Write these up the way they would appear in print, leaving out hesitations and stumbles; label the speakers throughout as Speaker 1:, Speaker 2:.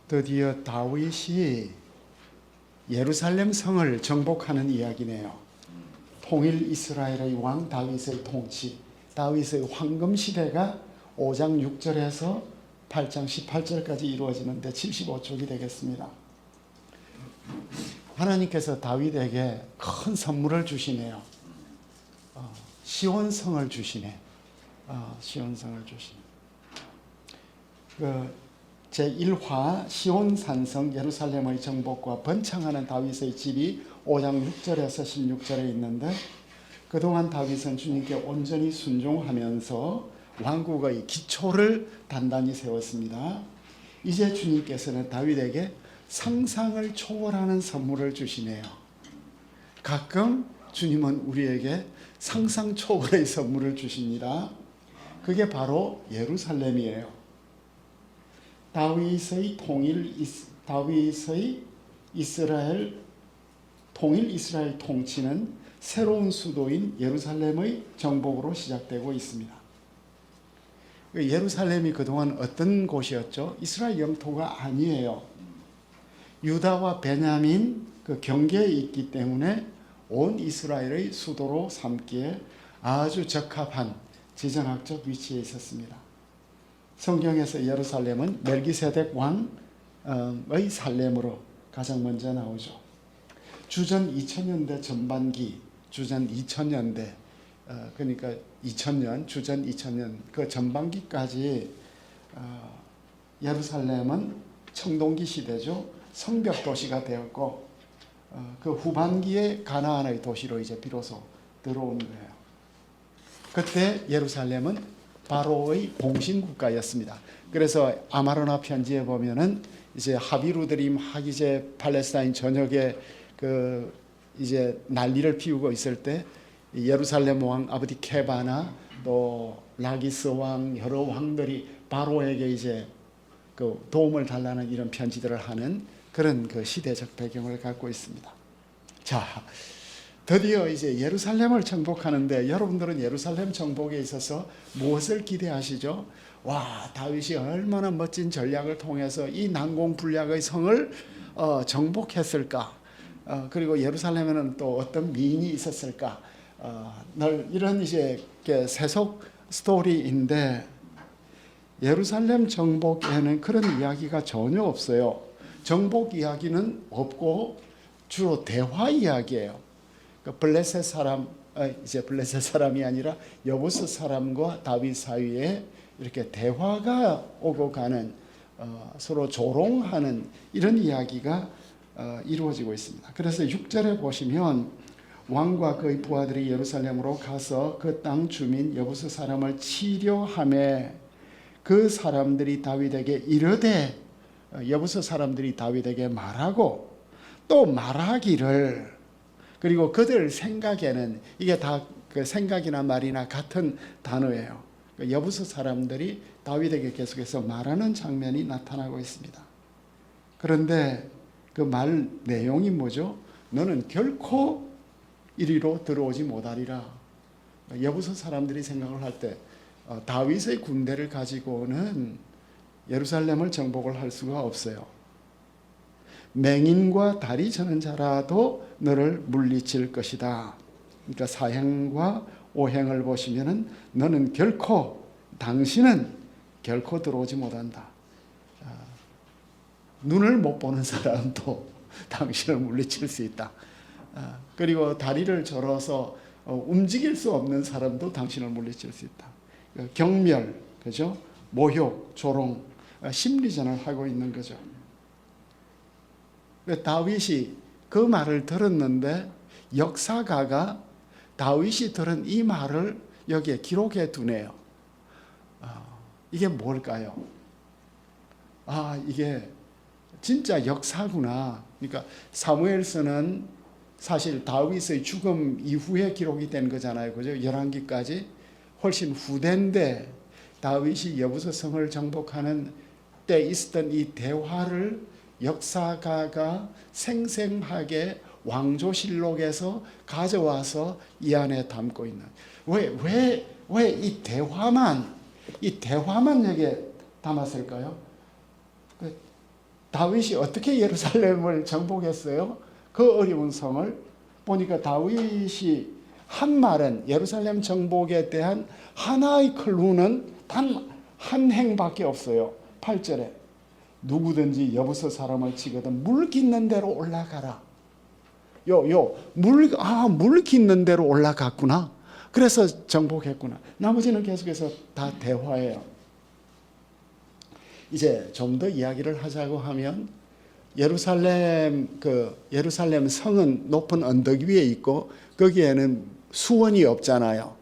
Speaker 1: 드디어 다윗이 예루살렘 성을 정복하는 이야기네요. 통일 이스라엘의 왕 다윗의 통치, 다윗의 황금 시대가 5장 6절에서 8장 18절까지 이루어지는데 75쪽이 되겠습니다. 하나님께서 다윗에게 큰 선물을 주시네요. 시온성을 주시네. 시온성을 주시네. 제1화 시온산성 예루살렘의 정복과 번창하는 다윗의 집이 5장 6절에서 16절에 있는데, 그동안 다윗은 주님께 온전히 순종하면서 왕국의 기초를 단단히 세웠습니다. 이제 주님께서는 다윗에게 상상을 초월하는 선물을 주시네요. 가끔 주님은 우리에게 상상 초월의 선물을 주십니다. 그게 바로 예루살렘이에요. 다윗의 통일 이스라엘 통치는 새로운 수도인 예루살렘의 정복으로 시작되고 있습니다. 예루살렘이 그동안 어떤 곳이었죠? 이스라엘 영토가 아니에요. 유다와 베냐민 그 경계에 있기 때문에 온 이스라엘의 수도로 삼기에 아주 적합한 지정학적 위치에 있었습니다. 성경에서 예루살렘은 멜기세덱 왕의 살렘으로 가장 먼저 나오죠. 주전 2000년대 전반기, 주전 2000년대, 그러니까 2000년, 주전 2000년 그 전반기까지 예루살렘은 청동기 시대죠. 성벽 도시가 되었고, 그 후반기에 가나안의 도시로 이제 비로소 들어온 거예요. 그때 예루살렘은 바로의 봉신국가였습니다. 그래서 아마르나 편지에 보면은 이제 하비루들이 막 이제 팔레스타인 전역에 그 이제 난리를 피우고 있을 때 예루살렘 왕 아브디케바나 또 라기스 왕 여러 왕들이 바로에게 이제 그 도움을 달라는 이런 편지들을 하는 그런 그 시대적 배경을 갖고 있습니다. 자, 드디어 이제 예루살렘을 정복하는데, 여러분들은 예루살렘 정복에 있어서 무엇을 기대하시죠? 와, 다윗이 얼마나 멋진 전략을 통해서 이 난공불락의 성을 정복했을까? 그리고 예루살렘에는 또 어떤 미인이 있었을까? 늘 이런 이제 세속 스토리인데, 예루살렘 정복에는 그런 이야기가 전혀 없어요. 정복 이야기는 없고 주로 대화 이야기예요. 블레셋 사람, 이제 블레셋 사람이 아니라 여부스 사람과 다윗 사이에 이렇게 대화가 오고 가는, 서로 조롱하는 이런 이야기가 이루어지고 있습니다. 그래서 6절에 보시면 왕과 그의 부하들이 예루살렘으로 가서 그 땅 주민 여부스 사람을 치료하매 그 사람들이 다윗에게 이르되, 여부스 사람들이 다윗에게 말하고 또 말하기를, 그리고 그들 생각에는 이게 다 그 생각이나 말이나 같은 단어예요. 여부스 사람들이 다윗에게 계속해서 말하는 장면이 나타나고 있습니다. 그런데 그 말 내용이 뭐죠? 너는 결코 이리로 들어오지 못하리라. 여부스 사람들이 생각을 할 때 다윗의 군대를 가지고는 예루살렘을 정복을 할 수가 없어요. 맹인과 다리 저는 자라도 너를 물리칠 것이다. 그러니까 사행과 오행을 보시면은 너는 결코, 당신은 결코 들어오지 못한다. 눈을 못 보는 사람도 당신을 물리칠 수 있다. 그리고 다리를 절어서 움직일 수 없는 사람도 당신을 물리칠 수 있다. 경멸, 그죠? 모욕, 조롱, 심리전을 하고 있는 거죠. 다윗이 그 말을 들었는데 역사가가 다윗이 들은 이 말을 여기에 기록해 두네요. 이게 뭘까요? 이게 진짜 역사구나. 그러니까 사무엘서는 사실 다윗의 죽음 이후에 기록이 된 거잖아요. 그죠? 열왕기까지 훨씬 후대인데 다윗이 여부서 성을 정복하는 때 있었던 이 대화를 역사가가 생생하게 왕조실록에서 가져와서 이 안에 담고 있는, 왜 이 대화만 여기에 담았을까요? 다윗이 어떻게 예루살렘을 정복했어요? 그 어려운 성을 보니까 다윗이 한 말은, 예루살렘 정복에 대한 하나의 클루는 단 한 행밖에 없어요. 8절에 누구든지 여부서 사람을 치거든 물 깃는 대로 올라가라. 물 깃는 대로 올라갔구나. 그래서 정복했구나. 나머지는 계속해서 다 대화예요. 이제 좀 더 이야기를 하자고 하면, 예루살렘 성은 높은 언덕 위에 있고 거기에는 수원이 없잖아요.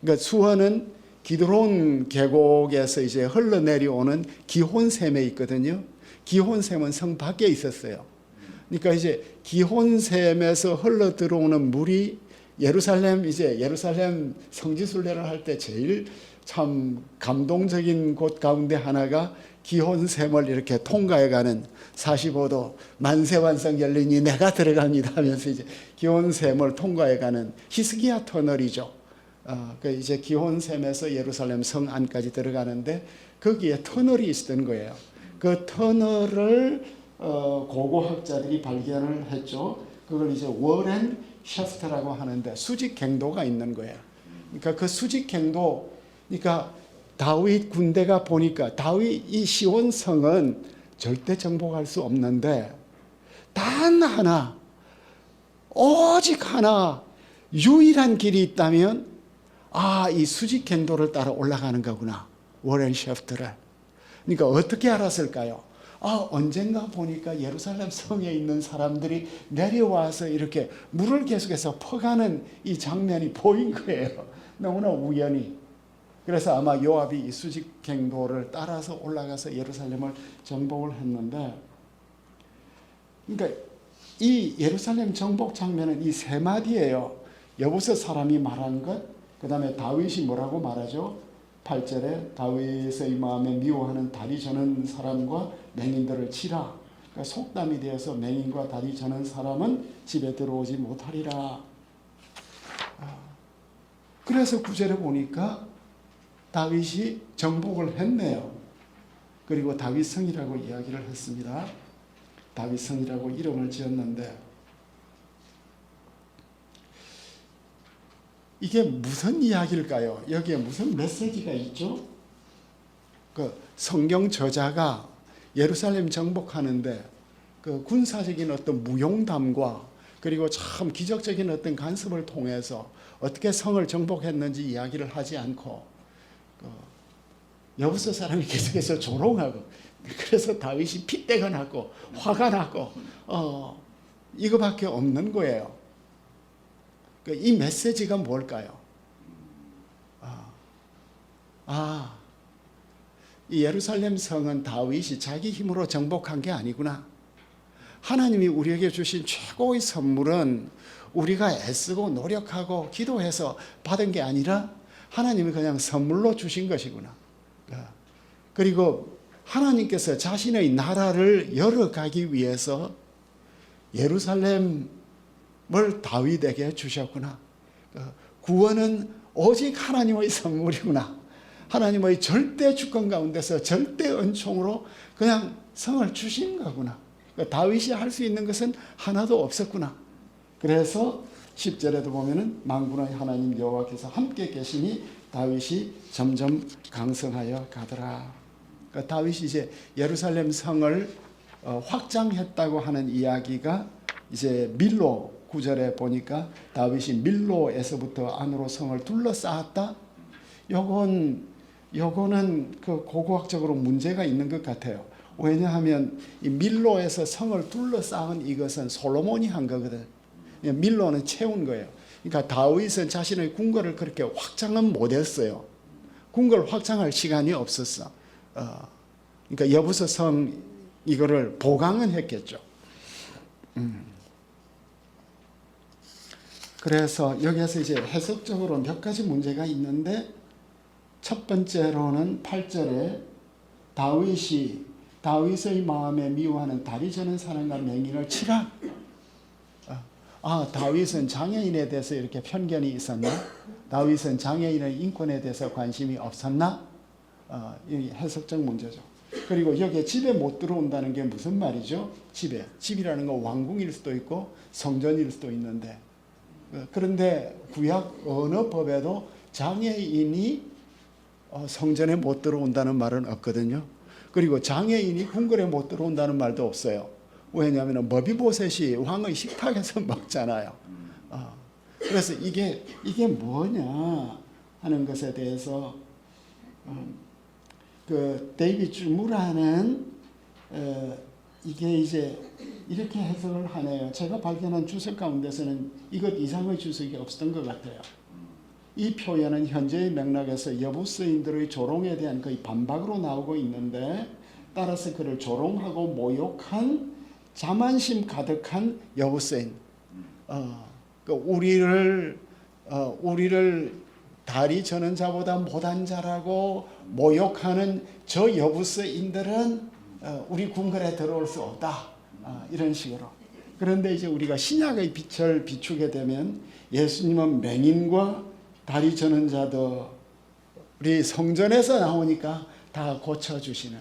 Speaker 1: 그러니까 수원은 기드론 계곡에서 이제 흘러내려오는 기혼샘에 있거든요. 기혼샘은 성 밖에 있었어요. 그러니까 이제 기혼샘에서 흘러 들어오는 물이 예루살렘 성지순례를 할 때 제일 참 감동적인 곳 가운데 하나가 기혼샘을 이렇게 통과해가는 45도 만세완성 열리니 내가 들어갑니다 하면서 이제 기혼샘을 통과해가는 히스기야 터널이죠. 이제 기혼샘에서 예루살렘 성 안까지 들어가는데 거기에 터널이 있었던 거예요. 그 터널을 고고학자들이 발견을 했죠. 그걸 이제 워렌 샤프트라고 하는데 수직갱도가 있는 거예요. 그러니까 그 수직갱도, 그러니까 다윗 군대가 보니까 이 시온 성은 절대 정복할 수 없는데 단 하나, 오직 하나 유일한 길이 있다면 이 수직갱도를 따라 올라가는 거구나. 워렌 샤프트를. 그러니까 어떻게 알았을까요? 언젠가 보니까 예루살렘 성에 있는 사람들이 내려와서 이렇게 물을 계속해서 퍼가는 이 장면이 보인 거예요. 너무나 우연히. 그래서 아마 요압이 이 수직갱도를 따라서 올라가서 예루살렘을 정복을 했는데, 그러니까 이 예루살렘 정복 장면은 이 세 마디예요. 여부서 사람이 말한 것, 그 다음에 다윗이 뭐라고 말하죠? 8절에 다윗의 마음에 미워하는 다리 저는 사람과 맹인들을 치라. 그러니까 속담이 되어서 맹인과 다리 저는 사람은 집에 들어오지 못하리라. 그래서 9절에 보니까 다윗이 정복을 했네요. 그리고 다윗성이라고 이야기를 했습니다. 다윗성이라고 이름을 지었는데, 이게 무슨 이야기일까요? 여기에 무슨 메시지가 있죠? 그 성경 저자가 예루살렘 정복하는데 그 군사적인 어떤 무용담과 그리고 참 기적적인 어떤 간섭을 통해서 어떻게 성을 정복했는지 이야기를 하지 않고, 여부서 사람이 계속해서 조롱하고, 그래서 다윗이 핏대가 났고 화가 났고 이거밖에 없는 거예요. 이 메시지가 뭘까요? 이 예루살렘 성은 다윗이 자기 힘으로 정복한 게 아니구나. 하나님이 우리에게 주신 최고의 선물은 우리가 애쓰고 노력하고 기도해서 받은 게 아니라 하나님이 그냥 선물로 주신 것이구나. 그리고 하나님께서 자신의 나라를 열어가기 위해서 예루살렘을 다윗에게 주셨구나. 구원은 오직 하나님의 선물이구나. 하나님의 절대 주권 가운데서 절대 은총으로 그냥 성을 주신 거구나. 다윗이 할 수 있는 것은 하나도 없었구나. 그래서 10절에도 보면은 만군의 하나님 여호와께서 함께 계시니 다윗이 점점 강성하여 가더라. 그러니까 다윗이 이제 예루살렘 성을 확장했다고 하는 이야기가 이제 밀로 9절에 보니까 다윗이 밀로에서부터 안으로 성을 둘러싸았다. 요거는 그 고고학적으로 문제가 있는 것 같아요. 왜냐하면 이 밀로에서 성을 둘러싸은 이것은 솔로몬이 한 거거든. 밀로는 채운 거예요. 그러니까 다윗은 자신의 궁궐을 그렇게 확장은 못했어요. 궁궐 확장할 시간이 없었어. 그러니까 여부서 성 이거를 보강은 했겠죠. 그래서 여기에서 이제 해석적으로 몇 가지 문제가 있는데, 첫 번째로는 8절에 다윗의 마음에 미워하는 다리 저는 사람과 맹인을 치라. 다윗은 장애인에 대해서 이렇게 편견이 있었나? 다윗은 장애인의 인권에 대해서 관심이 없었나? 이 해석적 문제죠. 그리고 여기에 집에 못 들어온다는 게 무슨 말이죠? 집이라는 건 왕궁일 수도 있고 성전일 수도 있는데, 그런데 구약 어느 법에도 장애인이 성전에 못 들어온다는 말은 없거든요. 그리고 장애인이 궁궐에 못 들어온다는 말도 없어요. 왜냐하면 머비보셋이 왕의 식탁에서 먹잖아요. 그래서 이게 뭐냐 하는 것에 대해서 그 데이비드 무라는 이게 이제 이렇게 해석을 하네요. 제가 발견한 주석 가운데서는 이것 이상의 주석이 없었던 것 같아요. 이 표현은 현재의 맥락에서 여부스인들의 조롱에 대한 거의 반박으로 나오고 있는데, 따라서 그를 조롱하고 모욕한 자만심 가득한 여부스인, 우리를 다리 저는 자보다 못한 자라고 모욕하는 저 여부스인들은 우리 궁궐에 들어올 수 없다, 이런 식으로. 그런데 이제 우리가 신약의 빛을 비추게 되면 예수님은 맹인과 다리 저는 자도 우리 성전에서 나오니까 다 고쳐주시는.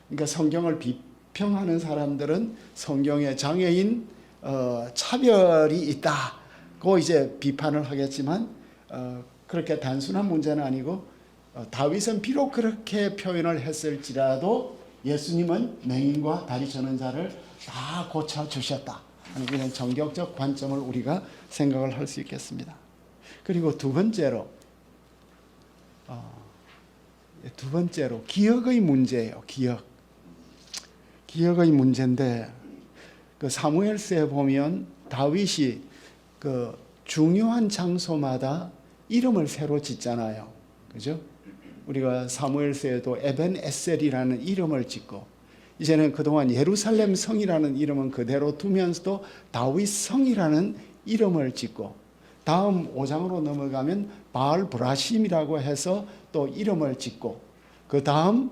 Speaker 1: 그러니까 성경을 비평하는 사람들은 성경에 장애인 차별이 있다고 이제 비판을 하겠지만, 그렇게 단순한 문제는 아니고, 다윗은 비록 그렇게 표현을 했을지라도 예수님은 맹인과 다리 저는 자를 다 고쳐주셨다 하는 그런 정격적 관점을 우리가 생각을 할 수 있겠습니다. 그리고 두 번째로 기억의 문제예요. 기억의 문제인데, 그 사무엘서에 보면 다윗이 그 중요한 장소마다 이름을 새로 짓잖아요. 그죠? 우리가 사무엘서에도 에벤 에셀이라는 이름을 짓고, 이제는 그동안 예루살렘 성이라는 이름은 그대로 두면서도 다윗 성이라는 이름을 짓고, 다음 5장으로 넘어가면 바알 브라심이라고 해서 또 이름을 짓고, 그 다음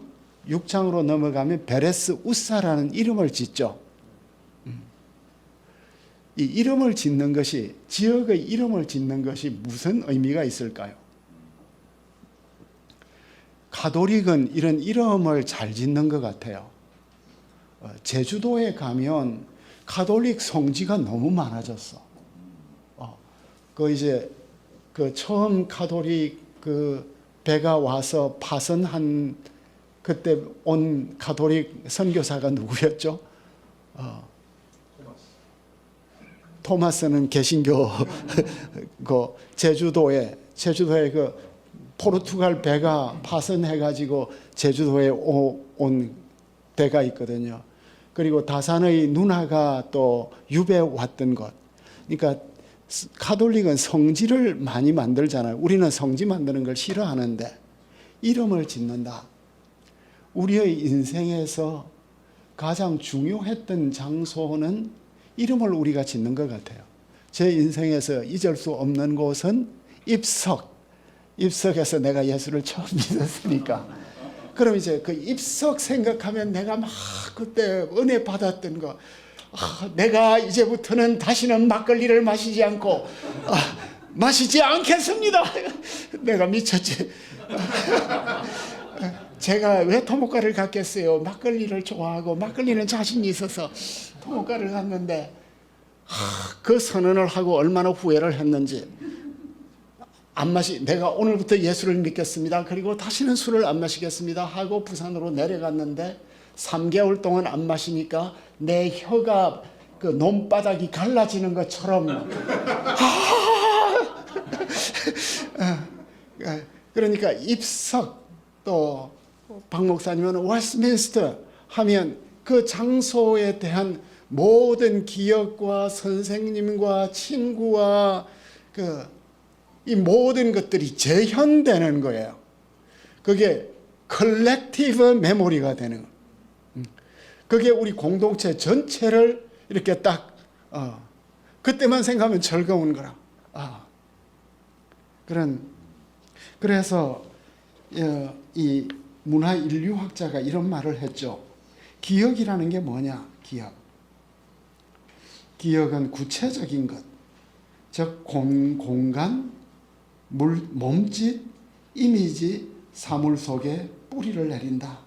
Speaker 1: 6장으로 넘어가면 베레스 우사라는 이름을 짓죠. 이 이름을 짓는 것이, 지역의 이름을 짓는 것이 무슨 의미가 있을까요? 가톨릭은 이런 이름을 잘 짓는 것 같아요. 제주도에 가면 가톨릭 성지가 너무 많아졌어. 그 처음 가톨릭 그 배가 와서 파선한 그때 온 가톨릭 선교사가 누구였죠? 토마스는 개신교. 그 제주도에 그 포르투갈 배가 파선해가지고 제주도에 온 배가 있거든요. 그리고 다산의 누나가 또 유배 왔던 곳. 그러니까 가톨릭은 성지를 많이 만들잖아요. 우리는 성지 만드는 걸 싫어하는데 이름을 짓는다. 우리의 인생에서 가장 중요했던 장소는 이름을 우리가 짓는 것 같아요. 제 인생에서 잊을 수 없는 곳은 입석에서 내가 예수를 처음 믿었으니까. 그럼 이제 그 입석 생각하면 내가 막 그때 은혜 받았던 거, 내가 이제부터는 다시는 막걸리를 마시지 않고 마시지 않겠습니다. 내가 미쳤지. 제가 왜 토목가를 갔겠어요? 막걸리를 좋아하고 막걸리는 자신이 있어서 토목가를 갔는데, 그 선언을 하고 얼마나 후회를 했는지. 내가 오늘부터 예수를 믿겠습니다. 그리고 다시는 술을 안 마시겠습니다 하고 부산으로 내려갔는데 3개월 동안 안 마시니까 내 혀가 그 논바닥이 갈라지는 것처럼 그러니까 입석, 또 박 목사님은 웨스트민스터 하면 그 장소에 대한 모든 기억과 선생님과 친구와 이 모든 것들이 재현되는 거예요. 그게 컬렉티브 메모리가 되는 거예요. 그게 우리 공동체 전체를 이렇게 딱 그때만 생각하면 즐거운 거라. 그래서 이 문화 인류학자가 이런 말을 했죠. 기억이라는 게 뭐냐? 기억. 기억은 구체적인 것, 즉 공간, 몸짓, 이미지, 사물 속에 뿌리를 내린다.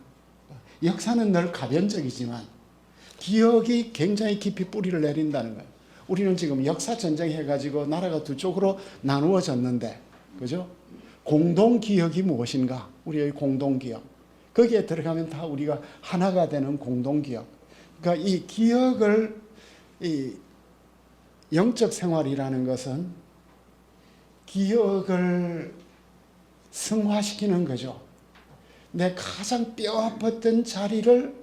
Speaker 1: 역사는 늘 가변적이지만 기억이 굉장히 깊이 뿌리를 내린다는 거예요. 우리는 지금 역사 전쟁 해가지고 나라가 두 쪽으로 나누어졌는데, 그죠? 공동 기억이 무엇인가? 우리의 공동 기억. 거기에 들어가면 다 우리가 하나가 되는 공동 기억. 그러니까 이 기억을, 이 영적 생활이라는 것은 기억을 승화시키는 거죠. 내 가장 뼈아팠던 자리를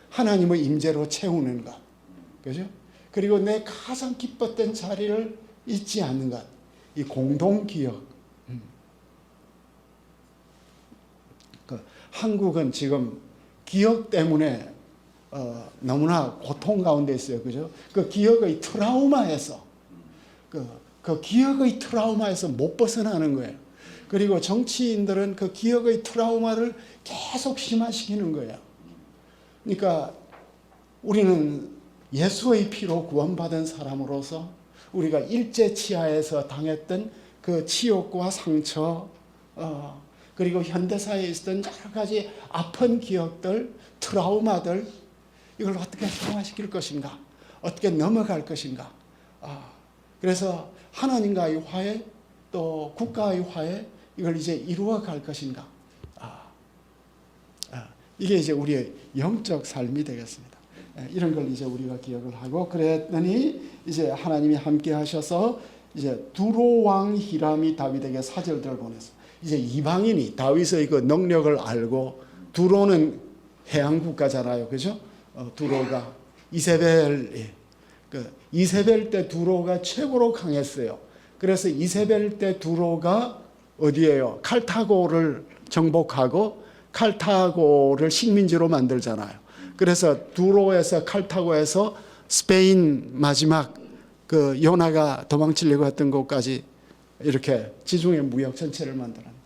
Speaker 1: 하나님의 임재로 채우는 것. 그죠? 그리고 내 가장 기뻤던 자리를 잊지 않는 것. 이 공동 기억. 한국은 지금 기억 때문에 너무나 고통 가운데 있어요. 그죠? 그 기억의 트라우마에서, 그 기억의 트라우마에서 못 벗어나는 거예요. 그리고 정치인들은 그 기억의 트라우마를 계속 심화시키는 거예요. 그러니까 우리는 예수의 피로 구원받은 사람으로서 우리가 일제치하에서 당했던 그 치욕과 상처, 그리고 현대사회에 있었던 여러 가지 아픈 기억들, 트라우마들, 이걸 어떻게 승화시킬 것인가, 어떻게 넘어갈 것인가. 그래서 하나님과의 화해, 또 국가의 화해, 이걸 이제 이루어갈 것인가. 이게 이제 우리의 영적 삶이 되겠습니다. 이런 걸 이제 우리가 기억을 하고, 그랬더니 이제 하나님이 함께 하셔서 이제 두로 왕 히람이 다윗에게 사절들을 보냈어. 이제 이방인이 다윗의 그 능력을 알고, 두로는 해양 국가잖아요, 그죠? 두로가 이세벨 때 두로가 최고로 강했어요. 그래서 이세벨 때 두로가 어디예요? 칼타고를 정복하고 칼타고를 식민지로 만들잖아요. 그래서 두로에서, 칼타고에서 스페인 마지막 그 요나가 도망치려고 했던 곳까지 이렇게 지중해 무역 전체를 만들었는데,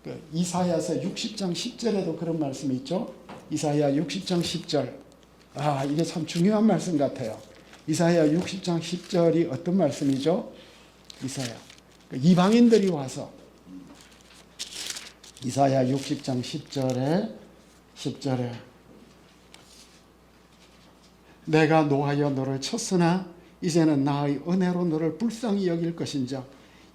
Speaker 1: 그 이사야서 60장 10절에도 그런 말씀이 있죠. 이사야 60장 10절. 이게 참 중요한 말씀 같아요. 이사야 60장 10절이 어떤 말씀이죠? 이사야. 이방인들이 와서 이사야 60장 10절에 내가 노하여 너를 쳤으나 이제는 나의 은혜로 너를 불쌍히 여길 것인즉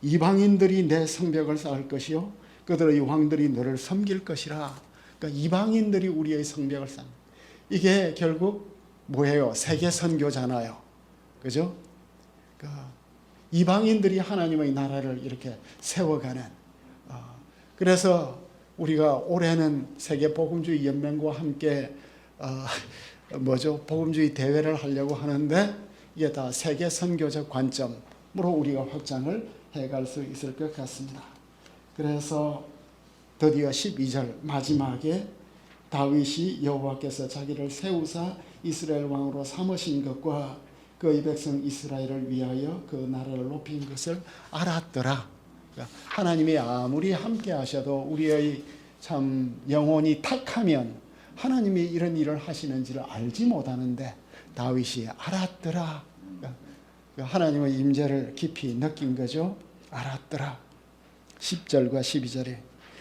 Speaker 1: 이방인들이 내 성벽을 쌓을 것이요 그들의 왕들이 너를 섬길 것이라. 그러니까 이방인들이 우리의 성벽을 쌓는, 이게 결국 뭐예요? 세계 선교잖아요. 그죠? 그러니까 이방인들이 하나님의 나라를 이렇게 세워가는. 그래서 우리가 올해는 세계 복음주의 연맹과 함께 복음주의 대회를 하려고 하는데, 이게 다 세계 선교적 관점으로 우리가 확장을 해갈 수 있을 것 같습니다. 그래서 드디어 12절 마지막에 다윗이 여호와께서 자기를 세우사 이스라엘 왕으로 삼으신 것과 그의 백성 이스라엘을 위하여 그 나라를 높인 것을 알았더라. 그러니까 하나님이 아무리 함께 하셔도 우리의 참 영혼이 탁하면 하나님이 이런 일을 하시는지를 알지 못하는데 다윗이 알았더라. 그러니까 하나님의 임재를 깊이 느낀 거죠. 알았더라. 10절과 12절에